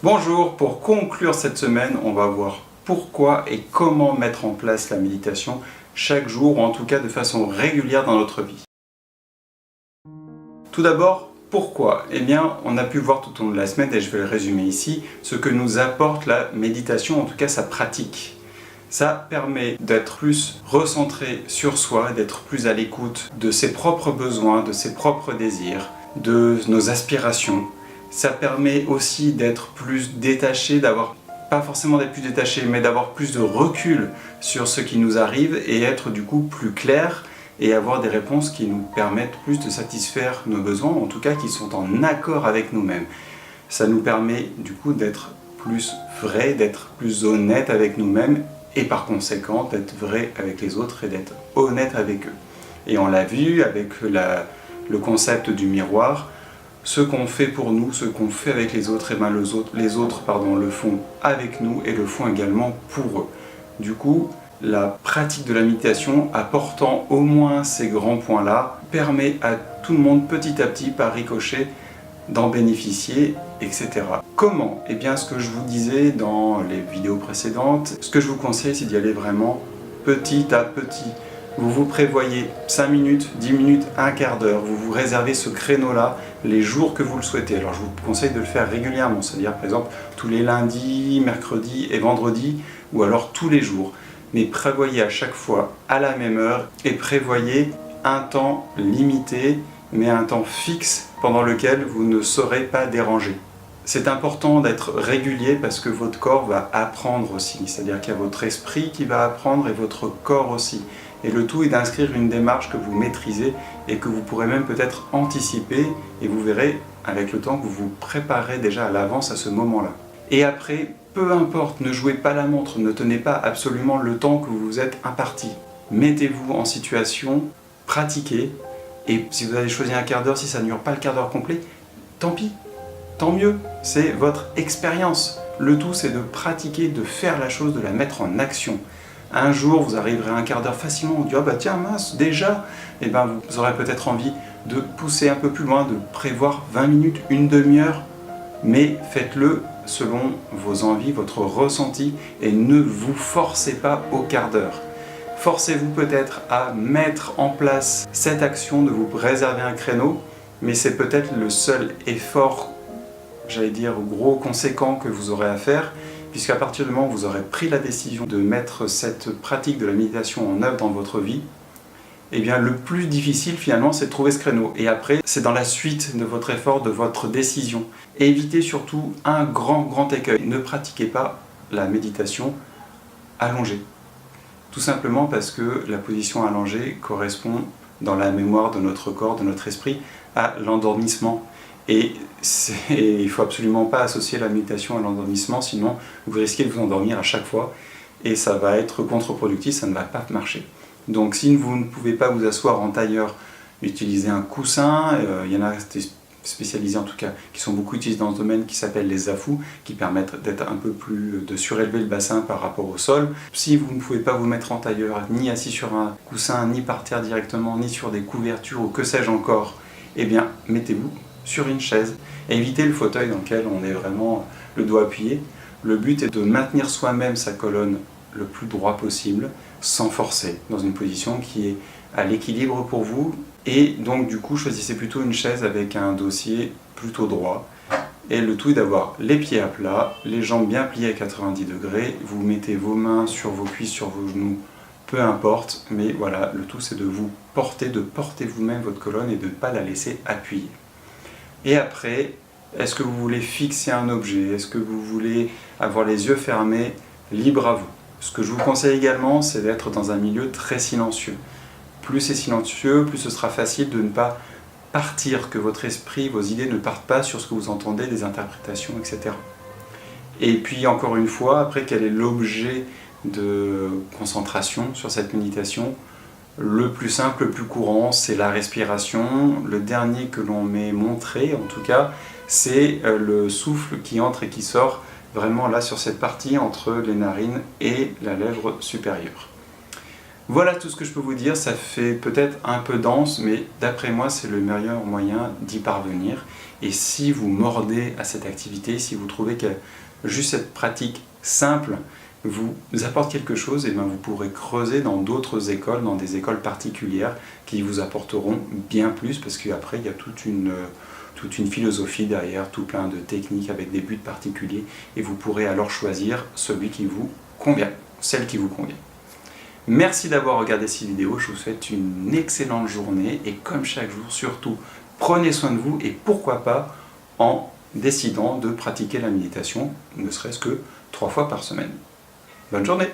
Bonjour, pour conclure cette semaine, on va voir pourquoi et comment mettre en place la méditation chaque jour, ou en tout cas de façon régulière dans notre vie. Tout d'abord, pourquoi? Eh bien, on a pu voir tout au long de la semaine, et je vais le résumer ici, ce que nous apporte la méditation, en tout cas sa pratique. Ça permet d'être plus recentré sur soi, d'être plus à l'écoute de ses propres besoins, de ses propres désirs, de nos aspirations. Ça permet aussi d'être plus détaché, pas forcément d'être plus détaché, mais d'avoir plus de recul sur ce qui nous arrive et être du coup plus clair et avoir des réponses qui nous permettent plus de satisfaire nos besoins, en tout cas qui sont en accord avec nous-mêmes. Ça nous permet du coup d'être plus vrai, d'être plus honnête avec nous-mêmes et par conséquent d'être vrai avec les autres et d'être honnête avec eux. Et on l'a vu avec le concept du miroir. Ce qu'on fait pour nous, ce qu'on fait avec les autres, et bien les autres le font avec nous et le font également pour eux. Du coup, la pratique de la méditation, apportant au moins ces grands points-là, permet à tout le monde petit à petit, par ricochet, d'en bénéficier, etc. Comment? Eh bien, ce que je vous disais dans les vidéos précédentes, ce que je vous conseille, c'est d'y aller vraiment petit à petit. Vous vous prévoyez 5 minutes, 10 minutes, un quart d'heure, vous vous réservez ce créneau-là les jours que vous le souhaitez. Alors je vous conseille de le faire régulièrement, c'est-à-dire par exemple tous les lundis, mercredis et vendredis, ou alors tous les jours. Mais prévoyez à chaque fois à la même heure et prévoyez un temps limité, mais un temps fixe pendant lequel vous ne serez pas dérangé. C'est important d'être régulier parce que votre corps va apprendre aussi, c'est-à-dire qu'il y a votre esprit qui va apprendre et votre corps aussi. Et le tout est d'inscrire une démarche que vous maîtrisez et que vous pourrez même peut-être anticiper et vous verrez avec le temps que vous vous préparez déjà à l'avance à ce moment-là. Et après, peu importe, ne jouez pas la montre, ne tenez pas absolument le temps que vous vous êtes imparti. Mettez-vous en situation, pratiquez, et si vous avez choisi un quart d'heure, si ça ne dure pas le quart d'heure complet, tant pis, tant mieux, c'est votre expérience. Le tout c'est de pratiquer, de faire la chose, de la mettre en action. Un jour, vous arriverez à un quart d'heure facilement, vous direz « Ah bah tiens, mince, déjà !» Et bien vous aurez peut-être envie de pousser un peu plus loin, de prévoir 20 minutes, une demi-heure, mais faites-le selon vos envies, votre ressenti, et ne vous forcez pas au quart d'heure. Forcez-vous peut-être à mettre en place cette action de vous réserver un créneau, mais c'est peut-être le seul effort, j'allais dire gros, conséquent que vous aurez à faire, puisqu'à partir du moment où vous aurez pris la décision de mettre cette pratique de la méditation en œuvre dans votre vie, eh bien le plus difficile finalement c'est de trouver ce créneau. Et après, c'est dans la suite de votre effort, de votre décision. Et évitez surtout un grand écueil. Ne pratiquez pas la méditation allongée. Tout simplement parce que la position allongée correspond dans la mémoire de notre corps, de notre esprit, à l'endormissement. Et il ne faut absolument pas associer la méditation à l'endormissement, sinon vous risquez de vous endormir à chaque fois et ça va être contre-productif, ça ne va pas marcher. Donc si vous ne pouvez pas vous asseoir en tailleur, utilisez un coussin, il y en a spécialisés en tout cas, qui sont beaucoup utilisés dans ce domaine, qui s'appellent les zafous, qui permettent d'être un peu plus, de surélever le bassin par rapport au sol. Si vous ne pouvez pas vous mettre en tailleur, ni assis sur un coussin, ni par terre directement, ni sur des couvertures ou que sais-je encore, eh bien mettez-vous sur une chaise et évitez le fauteuil dans lequel on est vraiment le doigt appuyé. Le but est de maintenir soi-même sa colonne le plus droit possible, sans forcer, dans une position qui est à l'équilibre pour vous. Et donc du coup, choisissez plutôt une chaise avec un dossier plutôt droit. Et le tout est d'avoir les pieds à plat, les jambes bien pliées à 90 degrés. Vous mettez vos mains sur vos cuisses, sur vos genoux, peu importe. Mais voilà, le tout c'est de vous porter, de porter vous-même votre colonne et de ne pas la laisser appuyer. Et après, est-ce que vous voulez fixer un objet? Est-ce que vous voulez avoir les yeux fermés? Libre à vous. Ce que je vous conseille également, c'est d'être dans un milieu très silencieux. Plus c'est silencieux, plus ce sera facile de ne pas partir, que votre esprit, vos idées ne partent pas sur ce que vous entendez, des interprétations, etc. Et puis encore une fois, après, quel est l'objet de concentration sur cette méditation? Le plus simple, le plus courant, c'est la respiration. Le dernier que l'on m'ait montré, en tout cas, c'est le souffle qui entre et qui sort, vraiment là sur cette partie entre les narines et la lèvre supérieure. Voilà tout ce que je peux vous dire, ça fait peut-être un peu dense, mais d'après moi c'est le meilleur moyen d'y parvenir. Et si vous mordez à cette activité, si vous trouvez que juste cette pratique simple vous apporte quelque chose, et bien vous pourrez creuser dans d'autres écoles, dans des écoles particulières qui vous apporteront bien plus, parce qu'après il y a toute une philosophie derrière, tout plein de techniques avec des buts particuliers, et vous pourrez alors choisir celui qui vous convient, celle qui vous convient. Merci d'avoir regardé cette vidéo, je vous souhaite une excellente journée, et comme chaque jour, surtout, prenez soin de vous, et pourquoi pas en décidant de pratiquer la méditation, ne serait-ce que 3 fois par semaine. Bonne journée!